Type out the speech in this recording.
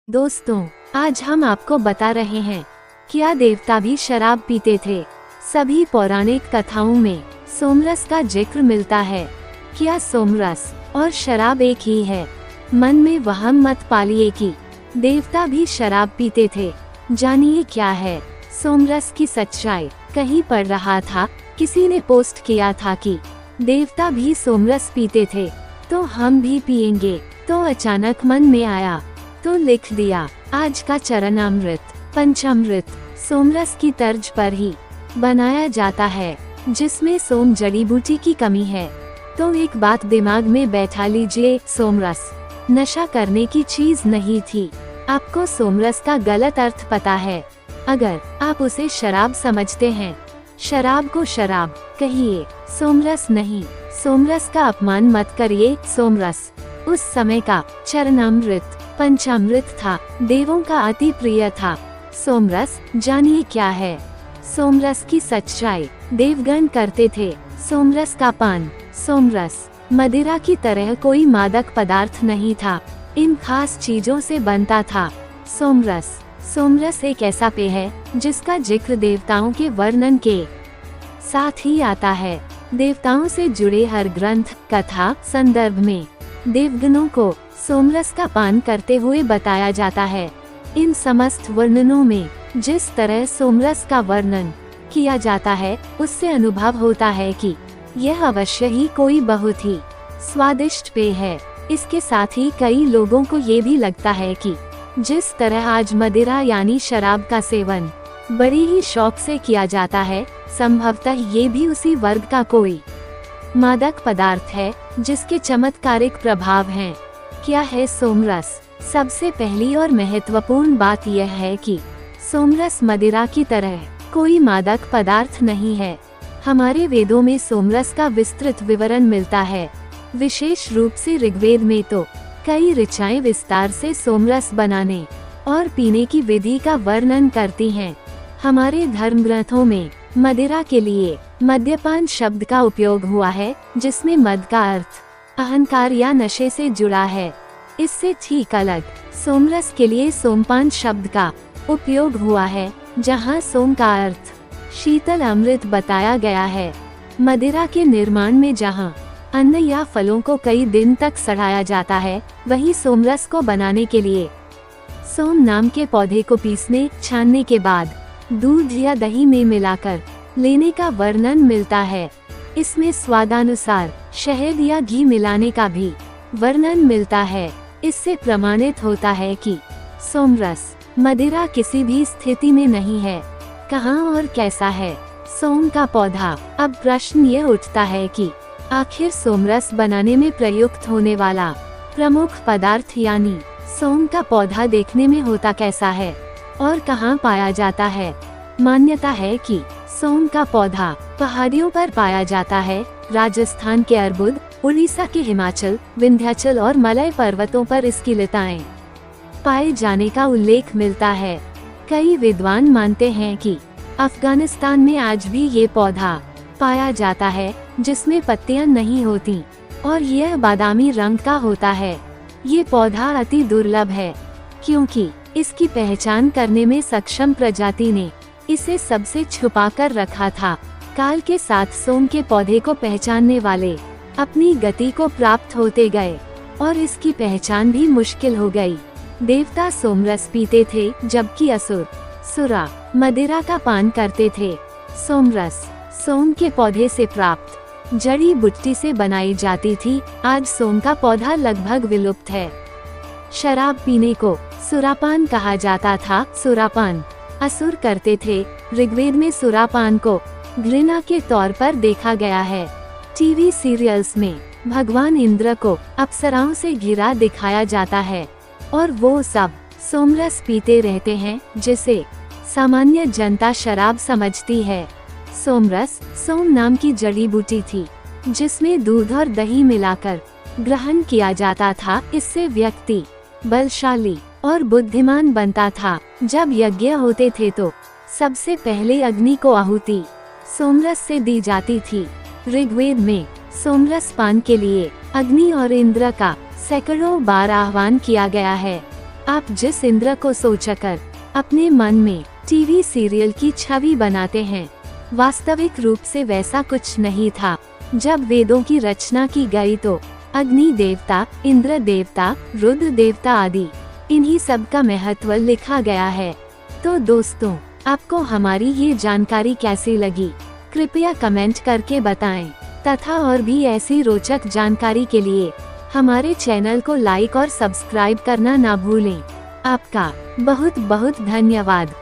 दोस्तों, आज हम आपको बता रहे हैं क्या देवता भी शराब पीते थे। सभी पौराणिक कथाओं में सोमरस का जिक्र मिलता है। क्या सोमरस और शराब एक ही है? मन में वहम मत पालिए कि देवता भी शराब पीते थे। जानिए क्या है सोमरस की सच्चाई। कहीं पढ़ रहा था, किसी ने पोस्ट किया था कि देवता भी सोमरस पीते थे तो हम भी पिएंगे। तो अचानक मन में आया तो लिख दिया। आज का चरणामृत पंचामृत सोमरस की तर्ज पर ही बनाया जाता है, जिसमें सोम जड़ी बूटी की कमी है। तो एक बात दिमाग में बैठा लीजिए, सोमरस नशा करने की चीज नहीं थी। आपको सोमरस का गलत अर्थ पता है। अगर आप उसे शराब समझते हैं, शराब को शराब कहिए, सोमरस नहीं। सोमरस का अपमान मत करिए। सोमरस उस समय का चरणामृत पंचामृत था, देवों का अति प्रिय था। सोमरस जानिए क्या है सोमरस की सच्चाई। देवगण करते थे सोमरस का पान। सोमरस मदिरा की तरह कोई मादक पदार्थ नहीं था, इन खास चीजों से बनता था सोमरस। सोमरस एक ऐसा पेय है जिसका जिक्र देवताओं के वर्णन के साथ ही आता है। देवताओं से जुड़े हर ग्रंथ कथा संदर्भ में देवगणों को सोमरस का पान करते हुए बताया जाता है। इन समस्त वर्णनों में जिस तरह सोमरस का वर्णन किया जाता है, उससे अनुभव होता है कि यह अवश्य ही कोई बहुत ही स्वादिष्ट पेय है। इसके साथ ही कई लोगों को ये भी लगता है कि जिस तरह आज मदिरा यानी शराब का सेवन बड़ी ही शौक से किया जाता है, संभवतः ये भी उसी वर्ग का कोई मादक पदार्थ है जिसके चमत्कारिक प्रभाव हैं। क्या है सोमरस? सबसे पहली और महत्वपूर्ण बात यह है कि सोमरस मदिरा की तरह कोई मादक पदार्थ नहीं है। हमारे वेदों में सोमरस का विस्तृत विवरण मिलता है। विशेष रूप से ऋग्वेद में तो कई ऋचाएं विस्तार से सोमरस बनाने और पीने की विधि का वर्णन करती हैं। हमारे धर्म ग्रंथों में मदिरा के लिए मद्यपान शब्द का उपयोग हुआ है, जिसमें मद का अर्थ अहंकार या नशे से जुड़ा है। इससे ठीक अलग सोमरस के लिए सोमपान शब्द का उपयोग हुआ है, जहां सोम का अर्थ शीतल अमृत बताया गया है। मदिरा के निर्माण में जहां अन्न या फलों को कई दिन तक सड़ाया जाता है, वहीं सोमरस को बनाने के लिए सोम नाम के पौधे को पीसने छानने के बाद दूध या दही में मिलाकर लेने का वर्णन मिलता है। इसमें स्वादानुसार शहद या घी मिलाने का भी वर्णन मिलता है। इससे प्रमाणित होता है कि सोमरस मदिरा किसी भी स्थिति में नहीं है। कहाँ और कैसा है सोम का पौधा? अब प्रश्न ये उठता है कि आखिर सोमरस बनाने में प्रयुक्त होने वाला प्रमुख पदार्थ यानी सोम का पौधा देखने में होता कैसा है और कहाँ पाया जाता है। मान्यता है कि सोम का पौधा पहाड़ियों पर पाया जाता है। राजस्थान के अर्बुद, उड़ीसा के हिमाचल, विंध्याचल और मलय पर्वतों पर इसकी लताएं पाए जाने का उल्लेख मिलता है। कई विद्वान मानते हैं कि अफगानिस्तान में आज भी ये पौधा पाया जाता है, जिसमें पत्तियां नहीं होती और यह बादामी रंग का होता है। ये पौधा अति दुर्लभ है क्योंकि इसकी पहचान करने में सक्षम प्रजाति ने इसे सबसे छुपा कर रखा था। काल के साथ सोम के पौधे को पहचानने वाले अपनी गति को प्राप्त होते गए और इसकी पहचान भी मुश्किल हो गई। देवता सोमरस पीते थे, जबकि असुर सुरा मदिरा का पान करते थे। सोमरस सोम के पौधे से प्राप्त जड़ी बूटी से बनाई जाती थी। आज सोम का पौधा लगभग विलुप्त है। शराब पीने को सुरापान कहा जाता था। सुरापान असुर करते थे। ऋग्वेद में सुरापान को घृणा के तौर पर देखा गया है। टीवी सीरियल्स में भगवान इंद्र को अप्सराओं से घिरा दिखाया जाता है और वो सब सोमरस पीते रहते हैं, जिसे सामान्य जनता शराब समझती है। सोमरस सोम नाम की जड़ी बूटी थी, जिसमें दूध और दही मिलाकर ग्रहण किया जाता था। इससे व्यक्ति बलशाली और बुद्धिमान बनता था। जब यज्ञ होते थे तो सबसे पहले अग्नि को आहुति सोमरस से दी जाती थी। ऋग्वेद में सोमरस पान के लिए अग्नि और इंद्र का सैकड़ों बार आह्वान किया गया है। आप जिस इंद्र को सोचकर अपने मन में टीवी सीरियल की छवि बनाते हैं, वास्तविक रूप से वैसा कुछ नहीं था। जब वेदों की रचना की गई तो अग्नि देवता, इंद्र देवता, रुद्र देवता आदि इन्हीं सब का महत्व लिखा गया है। तो दोस्तों, आपको हमारी ये जानकारी कैसी लगी, कृपया कमेंट करके बताएं तथा और भी ऐसी रोचक जानकारी के लिए हमारे चैनल को लाइक और सब्सक्राइब करना ना भूलें। आपका बहुत बहुत धन्यवाद।